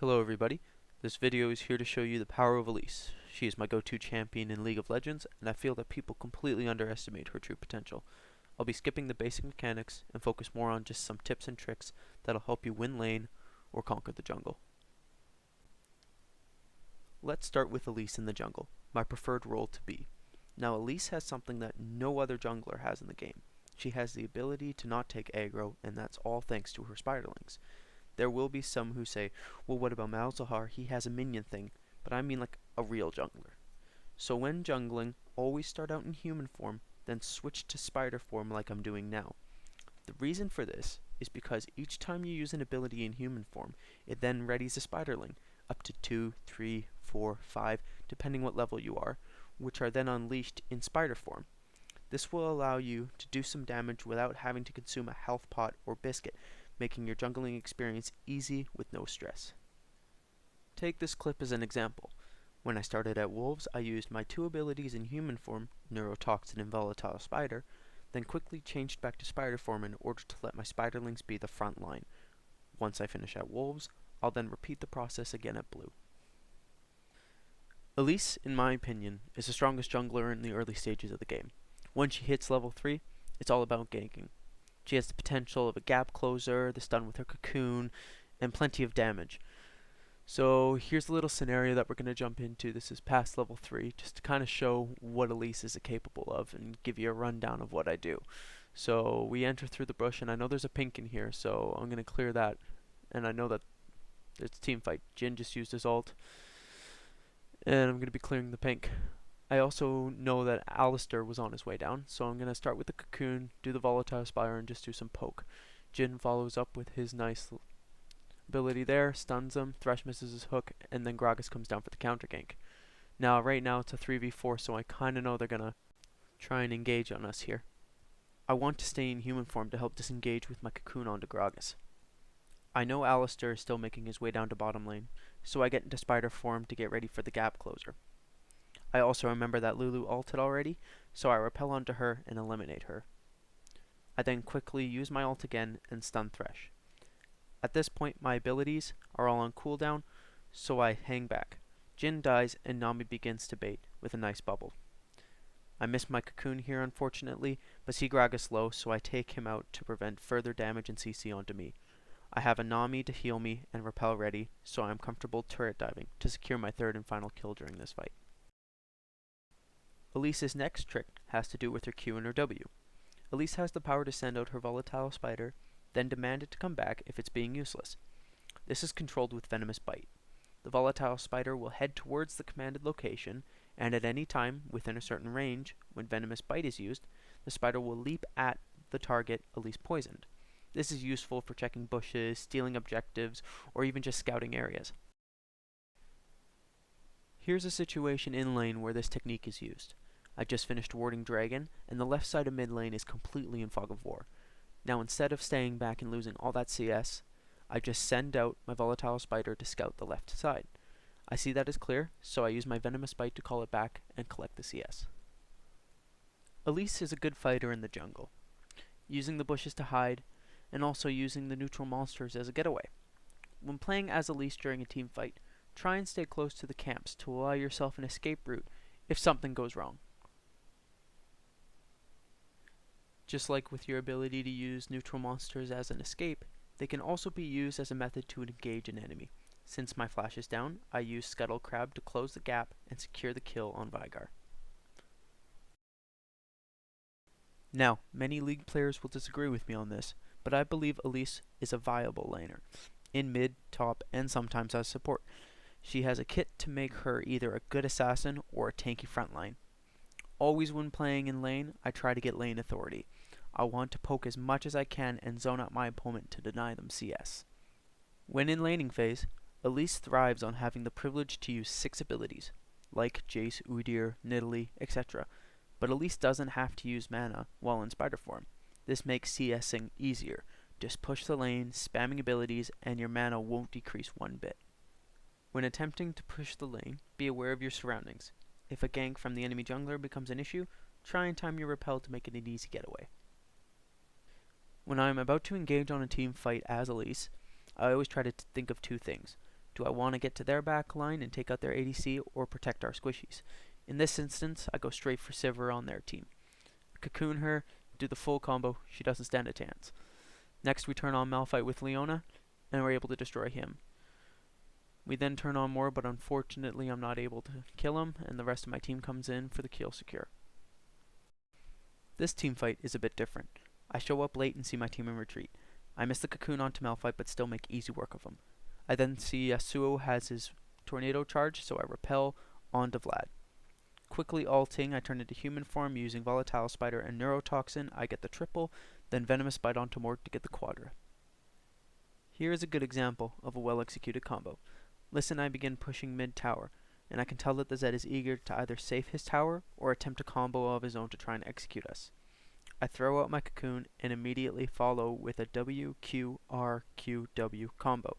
Hello everybody, this video is here to show you the power of Elise. She is my go-to champion in League of Legends, and I feel that people completely underestimate her true potential. I'll be skipping the basic mechanics and focus more on just some tips and tricks that'll help you win lane or conquer the jungle. Let's start with Elise in the jungle, my preferred role to be. Now Elise has something that no other jungler has in the game. She has the ability to not take aggro, and that's all thanks to her spiderlings. There will be some who say, well, what about Malzahar? He has a minion thing, but I mean like a real jungler. So when jungling, always start out in human form, then switch to spider form like I'm doing now. The reason for this is because each time you use an ability in human form, it then readies a spiderling, up to 2, 3, 4, 5, depending what level you are, which are then unleashed in spider form. This will allow you to do some damage without having to consume a health pot or biscuit, making your jungling experience easy with no stress. Take this clip as an example. When I started at Wolves, I used my two abilities in human form, Neurotoxin and Volatile Spider, then quickly changed back to spider form in order to let my spiderlings be the front line. Once I finish at Wolves, I'll then repeat the process again at Blue. Elise, in my opinion, is the strongest jungler in the early stages of the game. Once she hits level 3, it's all about ganking. She has the potential of a gap closer, the stun with her cocoon, and plenty of damage. So here's a little scenario that we're going to jump into. This is past level 3, just to kind of show what Elise is capable of and give you a rundown of what I do. So we enter through the bush, and I know there's a pink in here, so I'm going to clear that. And I know that it's a team fight. Jhin just used his ult, and I'm going to be clearing the pink. I also know that Alistair was on his way down, so I'm going to start with the cocoon, do the volatile spire, and just do some poke. Jhin follows up with his nice ability there, stuns him, Thresh misses his hook, and then Gragas comes down for the counter gank. Now, right now it's a 3v4, so I kind of know they're going to try and engage on us here. I want to stay in human form to help disengage with my cocoon onto Gragas. I know Alistair is still making his way down to bottom lane, so I get into spider form to get ready for the gap closer. I also remember that Lulu ulted already, so I repel onto her and eliminate her. I then quickly use my ult again and stun Thresh. At this point my abilities are all on cooldown, so I hang back. Jhin dies and Nami begins to bait with a nice bubble. I miss my cocoon here unfortunately, but see Gragas low, so I take him out to prevent further damage and CC onto me. I have a Nami to heal me and repel ready, so I am comfortable turret diving to secure my third and final kill during this fight. Elise's next trick has to do with her Q and her W. Elise has the power to send out her volatile spider, then demand it to come back if it's being useless. This is controlled with Venomous Bite. The volatile spider will head towards the commanded location, and at any time within a certain range, when Venomous Bite is used, the spider will leap at the target Elise poisoned. This is useful for checking bushes, stealing objectives, or even just scouting areas. Here's a situation in lane where this technique is used. I just finished warding Dragon, and the left side of mid lane is completely in fog of war. Now instead of staying back and losing all that CS, I just send out my volatile spider to scout the left side. I see that is clear, so I use my venomous bite to call it back and collect the CS. Elise is a good fighter in the jungle, using the bushes to hide, and also using the neutral monsters as a getaway. When playing as Elise during a team fight, try and stay close to the camps to allow yourself an escape route if something goes wrong. Just like with your ability to use neutral monsters as an escape, they can also be used as a method to engage an enemy. Since my flash is down, I use Scuttle Crab to close the gap and secure the kill on Veigar. Now, many League players will disagree with me on this, but I believe Elise is a viable laner, in mid, top, and sometimes as support. She has a kit to make her either a good assassin or a tanky frontline. Always when playing in lane, I try to get lane authority. I want to poke as much as I can and zone out my opponent to deny them CS. When in laning phase, Elise thrives on having the privilege to use 6 abilities, like Jace, Udyr, Nidalee, etc. But Elise doesn't have to use mana while in spider form. This makes CSing easier. Just push the lane, spamming abilities, and your mana won't decrease one bit. When attempting to push the lane, be aware of your surroundings. If a gank from the enemy jungler becomes an issue, try and time your repel to make it an easy getaway. When I am about to engage on a team fight as Elise, I always try to think of 2 things. Do I want to get to their back line and take out their ADC or protect our squishies? In this instance, I go straight for Sivir on their team. Cocoon her, do the full combo, she doesn't stand a chance. Next we turn on Malphite with Leona, and we're able to destroy him. We then turn on Moore, but unfortunately I'm not able to kill him, and the rest of my team comes in for the kill secure. This team fight is a bit different. I show up late and see my team in retreat. I miss the Cocoon onto Malphite, but still make easy work of him. I then see Yasuo has his tornado charge, so I repel onto Vlad. Quickly ulting, I turn into human form using Volatile Spider and Neurotoxin. I get the triple, then Venomous Bite onto Morg to get the quadra. Here is a good example of a well-executed combo. Lys and I begin pushing mid-tower, and I can tell that the Zed is eager to either save his tower or attempt a combo of his own to try and execute us. I throw out my Cocoon and immediately follow with a WQRQW combo.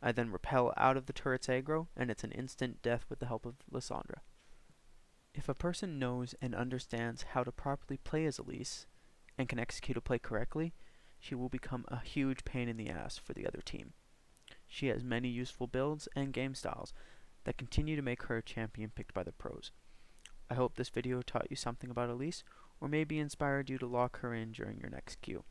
I then repel out of the turret's aggro, and it's an instant death with the help of Lysandra. If a person knows and understands how to properly play as Elise, and can execute a play correctly, she will become a huge pain in the ass for the other team. She has many useful builds and game styles that continue to make her a champion picked by the pros. I hope this video taught you something about Elise, or maybe inspired you to lock her in during your next queue.